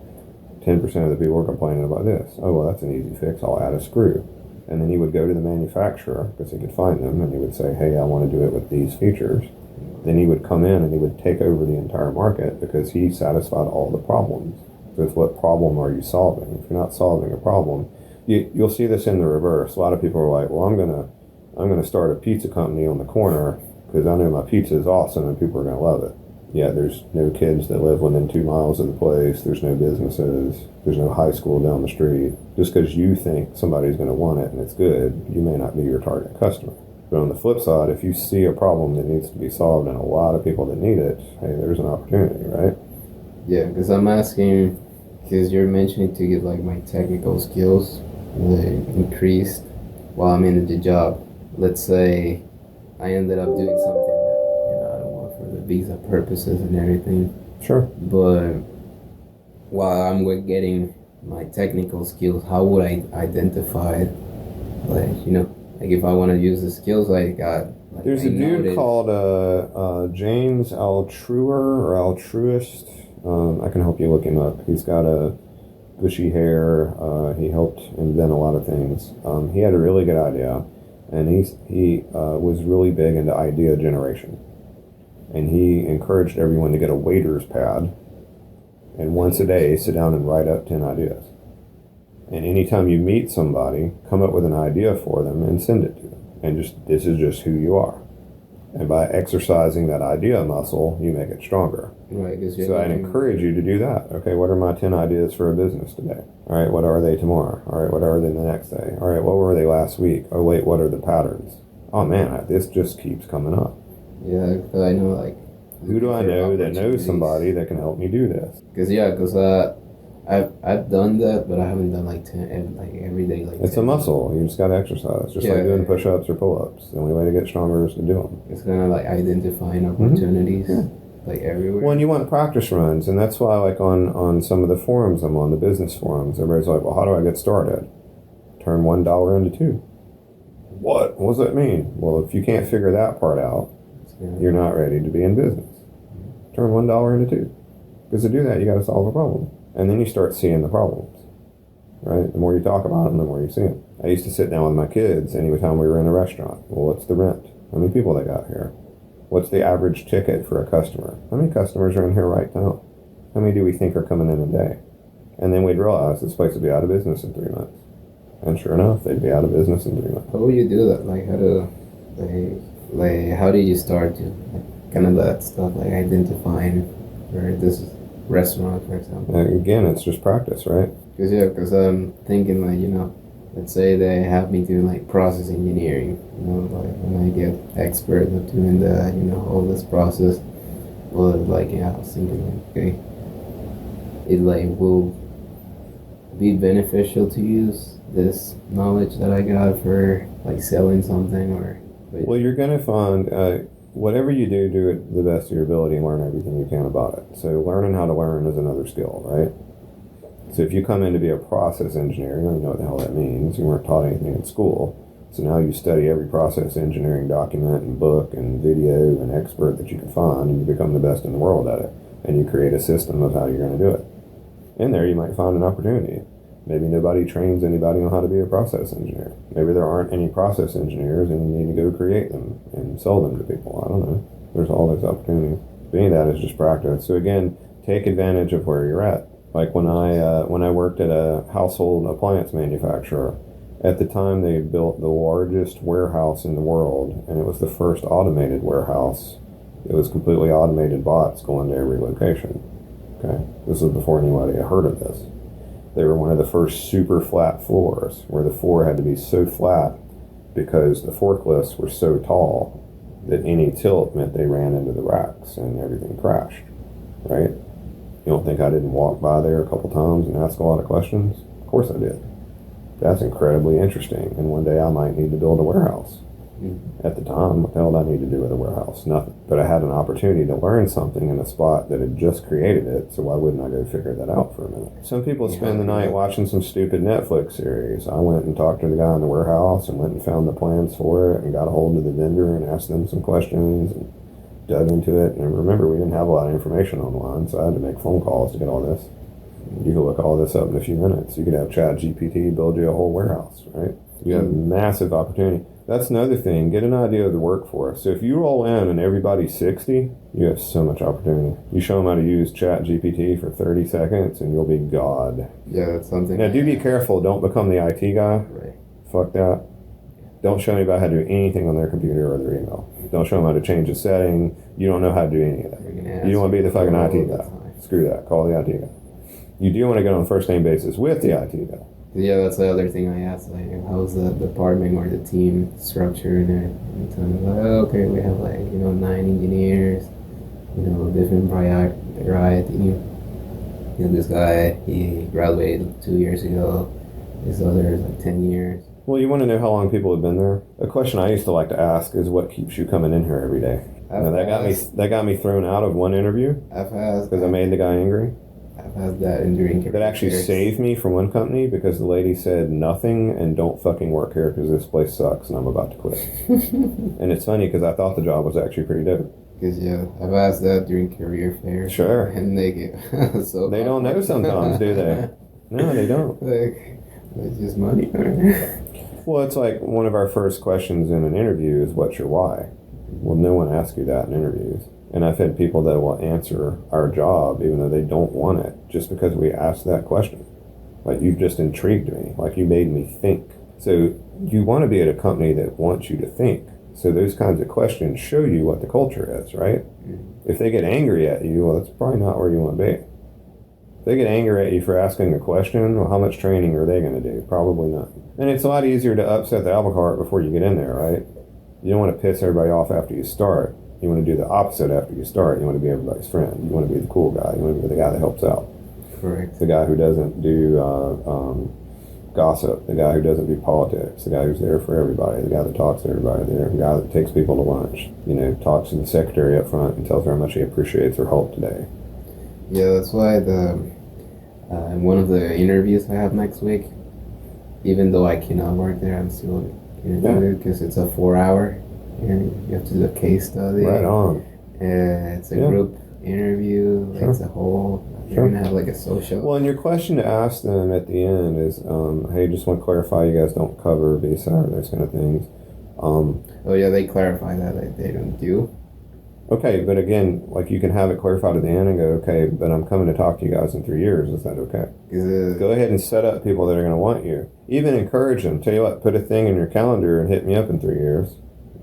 10% of the people were complaining about this. Oh, well, that's an easy fix. I'll add a screw. And then he would go to the manufacturer, because he could find them, and he would say, hey, I want to do it with these features. Then he would come in and he would take over the entire market because he satisfied all the problems. So it's what problem are you solving? If you're not solving a problem, you'll see this in the reverse. A lot of people are like, well, I'm gonna start a pizza company on the corner because I know my pizza is awesome and people are going to love it. Yeah, there's no kids that live within 2 miles of the place. There's no businesses. There's no high school down the street. Just because you think somebody's going to want it and it's good, you may not be your target customer. But on the flip side, if you see a problem that needs to be solved and a lot of people that need it, hey, there's an opportunity, right? Yeah, because I'm asking, because you're mentioning to get like my technical skills increased while I'm in the job. let's say I ended up doing something that I don't want for the visa purposes and everything. Sure. But while I'm getting my technical skills, how would I identify, like if I want to use the skills I got? Like, There's a dude called James Altruer or Altruist. I can help you look him up. He's got a bushy hair. He helped invent a lot of things. He had a really good idea, and he was really big into idea generation. And he encouraged everyone to get a waiter's pad, and once a day sit down and write up 10 ideas. And anytime you meet somebody, come up with an idea for them and send it to them. And this is just who you are. And by exercising that idea muscle, you make it stronger. Right. So I'd encourage you to do that. Okay, what are my 10 ideas for a business today? All right, what are they tomorrow? All right, what are they the next day? All right, what were they last week? Oh, wait, what are the patterns? Oh, man, this just keeps coming up. Yeah, because I know, like... Who do I know that knows somebody that can help me do this? Because I've done that, but I haven't done like 10, like every day. Like it's 10. A muscle. You just got to exercise, just like doing push-ups or pull-ups. The only way to get stronger is to do them. It's kind of like identifying opportunities, like everywhere. Well, and you want practice runs, and that's why, like on some of the forums I'm on, the business forums, everybody's like, "Well, how do I get started?" Turn $1 into $2. What does that mean? Well, if you can't figure that part out, you're not ready to be in business. Turn $1 into $2. Because to do that, you got to solve a problem. And then you start seeing the problems, right? The more you talk about them, the more you see them. I used to sit down with my kids any time we were in a restaurant. Well, what's the rent? How many people they got here? What's the average ticket for a customer? How many customers are in here right now? How many do we think are coming in a day? And then we'd realize this place would be out of business in 3 months. And sure enough, they'd be out of business in 3 months. How would you do that? Like, how do you start to, kind of that stuff, like identifying where this is restaurant, for example? Again, it's just practice, right? Because I'm thinking, like, let's say they have me doing like process engineering, like when I get expert at doing the, all this process. Well, like, I was thinking, like, okay, it like will be beneficial to use this knowledge that I got for like selling something or. Well, you're gonna find whatever you do it the best of your ability and learn everything you can about it. So learning how to learn is another skill, right? So if you come in to be a process engineer, you don't even know what the hell that means. You weren't taught anything in school. So now you study every process engineering document and book and video and expert that you can find, and you become the best in the world at it. And you create a system of how you're going to do it. In there, you might find an opportunity. Maybe nobody trains anybody on how to be a process engineer. Maybe there aren't any process engineers and you need to go create them and sell them to people. I don't know. There's all those opportunities. Being that is just practice. So again, take advantage of where you're at. Like when I worked at a household appliance manufacturer, at the time they built the largest warehouse in the world, and it was the first automated warehouse. It was completely automated bots going to every location. Okay, this was before anybody had heard of this. They were one of the first super flat floors, where the floor had to be so flat because the forklifts were so tall that any tilt meant they ran into the racks and everything crashed, right? You don't think I didn't walk by there a couple times and ask a lot of questions? Of course I did. That's incredibly interesting, and one day I might need to build a warehouse. At the time, what the hell did I need to do with a warehouse? Nothing. But I had an opportunity to learn something in a spot that had just created it, so why wouldn't I go figure that out for a minute? Some people spend the night watching some stupid Netflix series. I went and talked to the guy in the warehouse and went and found the plans for it and got a hold of the vendor and asked them some questions and dug into it. And remember, we didn't have a lot of information online, so I had to make phone calls to get all this. You can look all this up in a few minutes. You could have ChatGPT build you a whole warehouse, right? You have massive opportunity. That's another thing. Get an idea of the workforce. So if you roll in and everybody's 60, you have so much opportunity. You show them how to use ChatGPT for 30 seconds and you'll be God. Yeah, that's something. Now, do be careful. Don't become the IT guy. Right. Fuck that. Don't show anybody how to do anything on their computer or their email. Don't show them how to change a setting. You don't know how to do any of that. You don't want to be the fucking IT guy. Screw that. Call the IT guy. You do want to get on a first-name basis with the IT guy. Yeah, that's the other thing I asked. Like, how's the department or the team structure and everything? And like, oh, okay, we have 9 engineers, different variety. This guy, he graduated 2 years ago. This other is 10 years. Well, you want to know how long people have been there? A question I used to like to ask is what keeps you coming in here every day? Now, that got me thrown out of one interview because I made the guy angry. I've had that during career. That actually saved me from one company because the lady said nothing and don't fucking work here because this place sucks and I'm about to quit. And it's funny because I thought the job was actually pretty dope. Because I've asked that during career fairs. Sure. And they get so. They don't know sometimes, do they? No, they don't. Like, it's just money. Well, it's like one of our first questions in an interview is, what's your why? Well, no one asks you that in interviews. And I've had people that will answer our job even though they don't want it just because we asked that question. Like, you've just intrigued me. Like, you made me think. So you want to be at a company that wants you to think. So those kinds of questions show you what the culture is, right? If they get angry at you, well, that's probably not where you want to be. If they get angry at you for asking a question, well, how much training are they going to do? Probably not. And it's a lot easier to upset the apple cart before you get in there, right? You don't want to piss everybody off after you start. You want to do the opposite after you start. You want to be everybody's friend. You want to be the cool guy. You want to be the guy that helps out. Correct. The guy who doesn't do gossip. The guy who doesn't do politics. The guy who's there for everybody. The guy that talks to everybody. The guy that takes people to lunch. You know, talks to the secretary up front and tells her how much he appreciates her help today. Yeah, that's why in one of the interviews I have next week, even though I cannot work there, I'm still interviewed because it's a 4-hour interview. You have to do a case study. Right on. It's a group interview. Sure. It's a whole. You're gonna have like a social. Well, and your question to ask them at the end is, hey, just want to clarify, you guys don't cover visa or those kind of things. Oh yeah, they clarify that they don't do. Okay, but again, like you can have it clarified at the end and go, okay, but I'm coming to talk to you guys in 3 years. Is that okay? Go ahead and set up people that are going to want you. Even encourage them. Tell you what, put a thing in your calendar and hit me up in 3 years,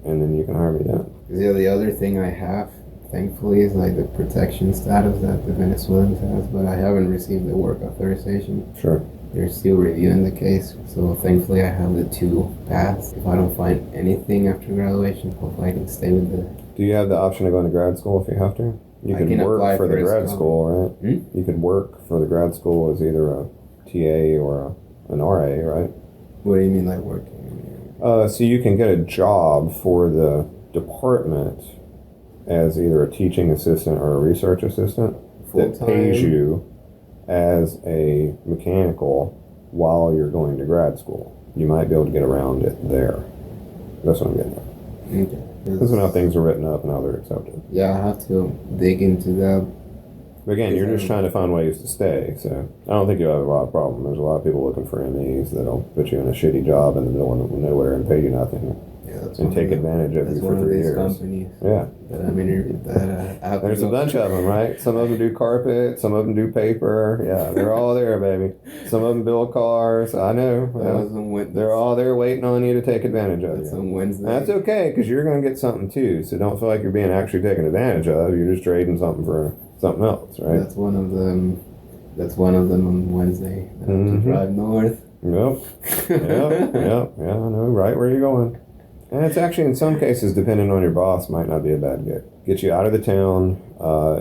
and then you can hire me then. Yeah, the other thing I have, thankfully, is like the protection status that the Venezuelans has, but I haven't received the work authorization. Sure. They're still reviewing the case, so thankfully I have the 2 paths. If I don't find anything after graduation, hopefully I can stay with the... Do you have the option to go into grad school if you have to? You can work for the grad school, right? You could work for the grad school as either a TA or an RA, right? What do you mean, like working? So you can get a job for the department as either a teaching assistant or a research assistant that pays you as a mechanical while you're going to grad school. You might be able to get around it there. That's what I'm getting at. Okay. That's how things are written up and how they're accepted. Yeah, I have to dig into that. But again, you're just trying to find ways to stay, so I don't think you'll have a lot of problem. There's a lot of people looking for MEs that'll put you in a shitty job in the middle of nowhere and pay you nothing. Yeah, that's and take advantage of you for 3 years. Companies yeah. That I'm interviewed that there's a bunch of them, right? Some of them do carpet, some of them do paper. Yeah, they're all there, baby. Some of them build cars. I know. They're all there waiting on you to take advantage of you. On Wednesday. That's okay, because you're going to get something too. So don't feel like you're being actually taken advantage of. You're just trading something for something else, right? That's one of them. That's one of them on Wednesday. I have to drive north. Yep. Yeah, I know right where you're going. And it's actually, in some cases, depending on your boss, might not be a bad gig. Get you out of the town,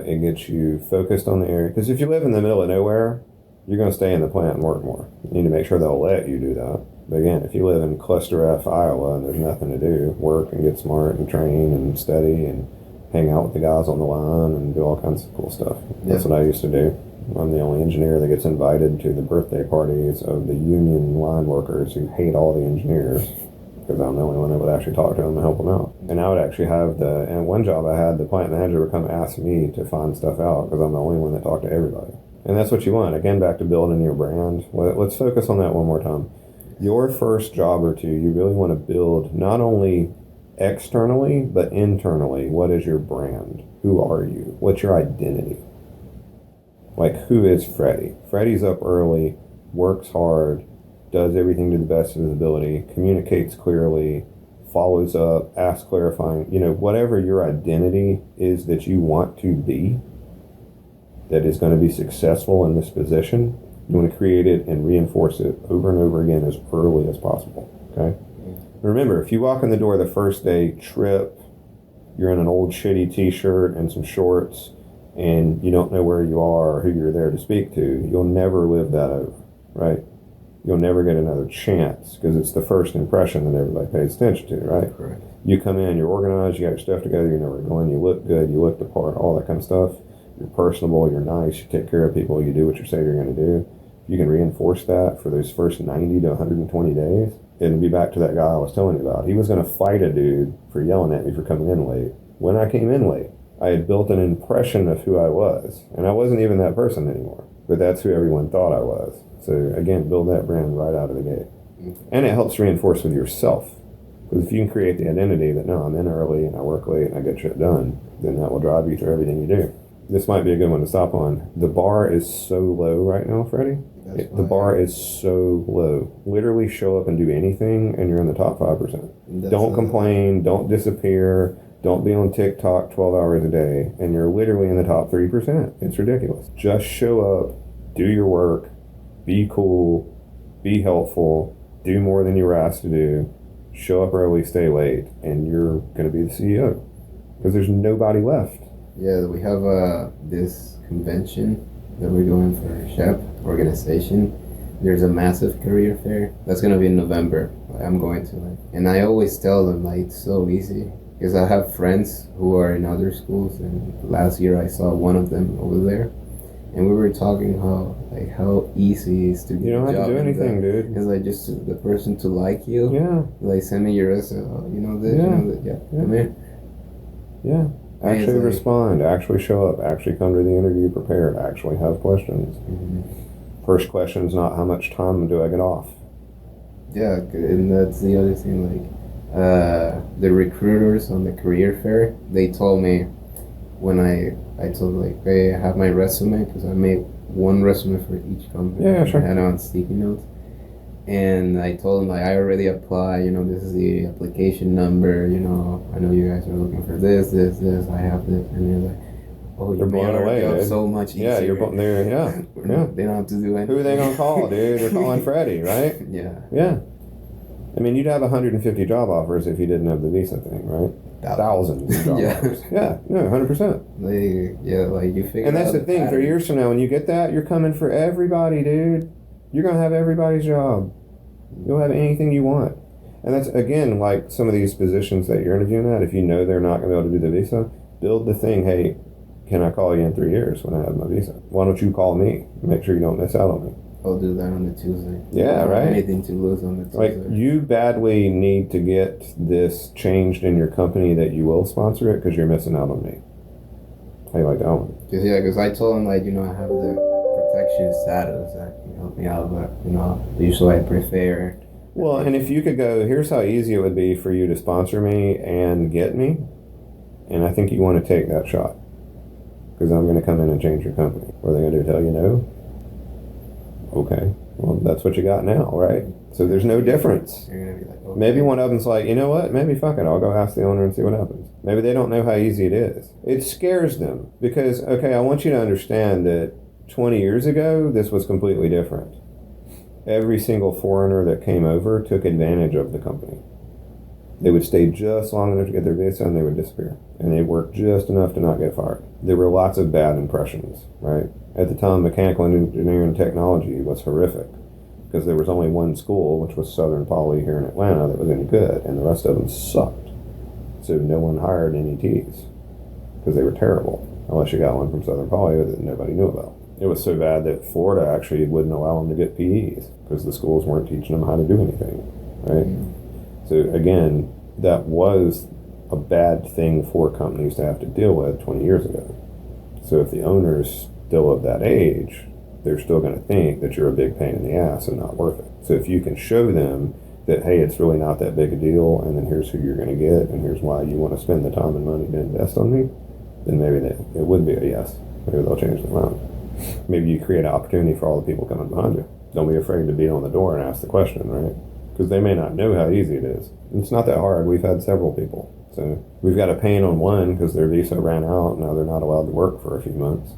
it gets you focused on the area. Because if you live in the middle of nowhere, you're going to stay in the plant and work more. You need to make sure they'll let you do that. But again, if you live in Cluster F, Iowa, and there's nothing to do, work and get smart and train and study and hang out with the guys on the line and do all kinds of cool stuff. That's what I used to do. I'm the only engineer that gets invited to the birthday parties of the union line workers who hate all the engineers. Because I'm the only one that would actually talk to them and help them out. And I would actually have and one job I had, the plant manager would come ask me to find stuff out because I'm the only one that talked to everybody. And that's what you want. Again, back to building your brand. Let's focus on that one more time. Your first job or two, you really want to build not only externally, but internally. What is your brand? Who are you? What's your identity? Like, who is Freddy? Freddy's up early, works hard, does everything to the best of his ability, communicates clearly, follows up, asks clarifying, whatever your identity is that you want to be, that is going to be successful in this position, you want to create it and reinforce it over and over again as early as possible, okay? Remember, if you walk in the door the first day, trip, you're in an old shitty t-shirt and some shorts, and you don't know where you are or who you're there to speak to, you'll never live that over, right? you'll never get another chance because it's the first impression that everybody pays attention to, right? Correct. You come in, you're organized, you got your stuff together, you're never going, you look good, you look the part, all that kind of stuff. You're personable, you're nice, you take care of people, you do what you say you're going to do. You can reinforce that for those first 90 to 120 days. It'll be back to that guy I was telling you about. He was going to fight a dude for yelling at me for coming in late. When I came in late, I had built an impression of who I was, and I wasn't even that person anymore. But that's who everyone thought I was. So again, build that brand right out of the gate. And it helps reinforce with yourself. Because if you can create the identity that, no, I'm in early and I work late and I get shit done, then that will drive you through everything you do. This might be a good one to stop on. The bar is so low right now, Freddy. The bar is so low. Literally show up and do anything and you're in the top 5%. Don't complain. Don't disappear. Don't be on TikTok 12 hours a day. And you're literally in the top 3%. It's ridiculous. Just show up, do your work, be cool, be helpful, do more than you were asked to do, show up early, stay late, and you're going to be the CEO. Because there's nobody left. Yeah, we have this convention that we're doing for SHEP organization. There's a massive career fair that's gonna be in November. I'm going to it, and I always tell them like it's so easy because I have friends who are in other schools, and last year I saw one of them over there, and we were talking how easy it is to get you don't a job. have to do anything, dude. It's like just the person to like you. Yeah. Like send me your resume. Oh, you know this. You know that. Yeah. Come here. Yeah. Actually respond, actually show up, actually come to the interview prepared, actually have questions. Mm-hmm. First question is not how much time do I get off. Yeah, and that's the other thing, like the recruiters on the career fair, they told me when I told like, hey, I have my resume, because I made one resume for each company. Yeah, sure. I had it on sticky notes. And I told them, like, I already applied, you know, this is the application number, you know, I know you guys are looking for this, I have this. And they're like, oh, you made our job so much easier. Yeah, yeah. They don't have to do anything. Who are they going to call, dude? They're calling Freddy, right? Yeah. Yeah. I mean, you'd have 150 job offers if you didn't have the visa thing, right? Thousands of job offers. Yeah, no, 100%. Like you figure. And that's the thing, 3 years from now, when you get that, you're coming for everybody, dude. You're going to have everybody's job. You'll have anything you want. And that's, again, like some of these positions that you're interviewing at, if you know they're not going to be able to do the visa, build the thing, hey, can I call you in 3 years when I have my visa? Why don't you call me? Make sure you don't miss out on me. I'll do that on the Tuesday. Yeah, right? Anything to lose on the Tuesday. Like, you badly need to get this changed in your company that you will sponsor it because you're missing out on me. How you like that one? Because I told him, like, you know, I have the protection status that can help me out, but, you know, usually I prefer. Well, and if you could go, here's how easy it would be for you to sponsor me and get me, and I think you want to take that shot because I'm going to come in and change your company. What are they going to do, tell you no? Okay, well, that's what you got now, right? So there's no difference. You're going to be like, okay. Maybe one of them's like, you know what? Maybe fuck it. I'll go ask the owner and see what happens. Maybe they don't know how easy it is. It scares them because, okay, I want you to understand that 20 years ago, this was completely different. Every single foreigner that came over took advantage of the company. They would stay just long enough to get their visa and they would disappear. And they worked just enough to not get fired. There were lots of bad impressions, right? At the time, mechanical engineering and technology was horrific because there was only one school, which was Southern Poly here in Atlanta, that was any good, and the rest of them sucked. So no one hired NETs because they were terrible, unless you got one from Southern Poly that nobody knew about. It was so bad that Florida actually wouldn't allow them to get PEs because the schools weren't teaching them how to do anything, right? Mm-hmm. So again, that was a bad thing for companies to have to deal with 20 years ago. So if the owner's still of that age, they're still going to think that you're a big pain in the ass and not worth it. So if you can show them that, hey, it's really not that big a deal, and then here's who you're going to get, and here's why you want to spend the time and money to invest on me, then maybe it would be a yes. Maybe they'll change their mind. Maybe you create an opportunity for all the people coming behind you. Don't be afraid to beat on the door and ask the question, right? Because they may not know how easy it is. It's not that hard. We've had several people. So we've got a pain on one because their visa ran out. Now they're not allowed to work for a few months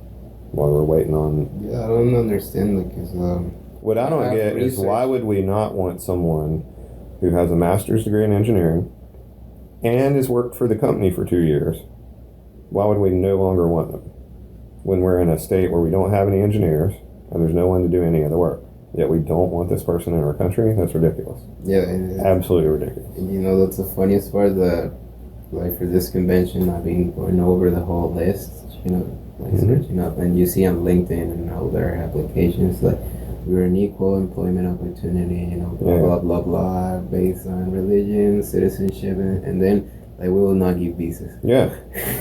while we're waiting on... Yeah, I don't understand. What I don't get is why would we not want someone who has a master's degree in engineering and has worked for the company for 2 years? Why would we no longer want them when we're in a state where we don't have any engineers and there's no one to do any of the work? yet we don't want this person in our country. That's ridiculous. Yeah, and Absolutely ridiculous. you know, that's the funniest part. Like for this convention, I've been going over the whole list. You know, like searching up, and you see on LinkedIn and all their applications like we're an equal employment opportunity. You know, blah blah blah, based on religion, citizenship, and then like we will not give visas. Yeah.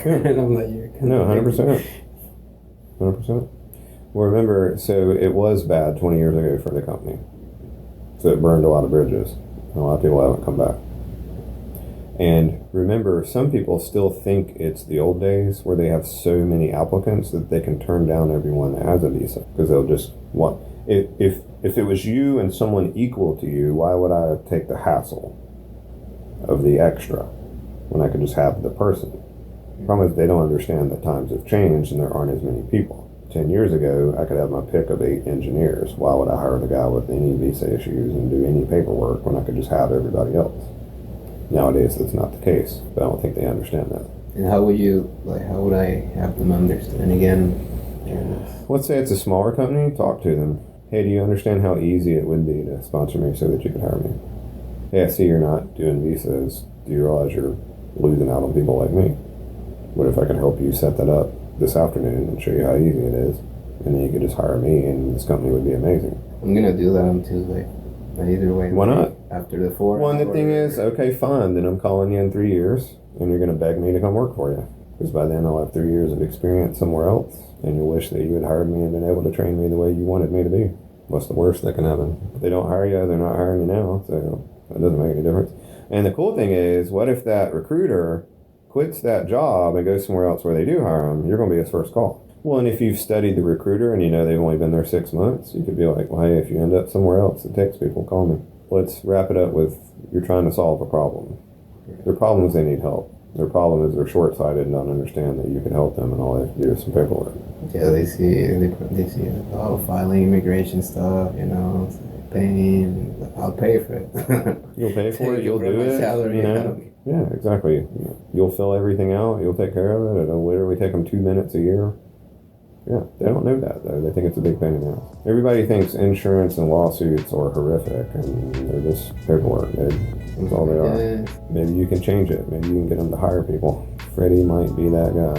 And I'm like, you're no, 100%. 100%. Well, remember, so it was bad 20 years ago for the company. So it burned a lot of bridges. And a lot of people haven't come back. And remember, some people still think it's the old days where they have so many applicants that they can turn down everyone that has a visa. Because they'll just want... If it was you and someone equal to you, why would I take the hassle of the extra when I could just have the person? The problem is they don't understand that times have changed and there aren't as many people. 10 years ago, I could have my pick of 8 engineers. Why would I hire the guy with any visa issues and do any paperwork when I could just have everybody else? Nowadays, that's not the case, but I don't think they understand that. And how would I have them understand again? Let's say it's a smaller company, talk to them. Hey, do you understand how easy it would be to sponsor me so that you could hire me? Hey, I see you're not doing visas. Do you realize you're losing out on people like me? What if I can help you set that up this afternoon and show you how easy it is? And then you could just hire me and this company would be amazing. I'm going to do that on Tuesday. Either way. Why not? After the 4 Well, and the thing is, okay, fine, then I'm calling you in 3 years and you're going to beg me to come work for you. Because by then I'll have 3 years of experience somewhere else and you'll wish that you had hired me and been able to train me the way you wanted me to be. What's the worst that can happen? If they don't hire you, they're not hiring you now, so that doesn't make any difference. And the cool thing is, what if that recruiter quits that job and goes somewhere else where they do hire him? You're going to be his first call. Well, and if you've studied the recruiter and you know they've only been there 6 months, you could be like, well, hey, if you end up somewhere else that takes people, call me. Let's wrap it up with you're trying to solve a problem. Their problem is they need help. Their problem is they're short-sighted and don't understand that you can help them and all they have to do is some paperwork. Yeah, they see filing immigration stuff, you know, paying. I'll pay for it. You'll pay for it. You'll do it. Salary, you know? Yeah, exactly. You'll fill everything out. You'll take care of it. It'll literally take them 2 minutes a year. Yeah, they don't know that, though. They think it's a big pain in the ass. Everybody thinks insurance and lawsuits are horrific, and they're just paperwork, dude. That's all they are. Maybe you can change it. Maybe you can get them to hire people. Freddy might be that guy.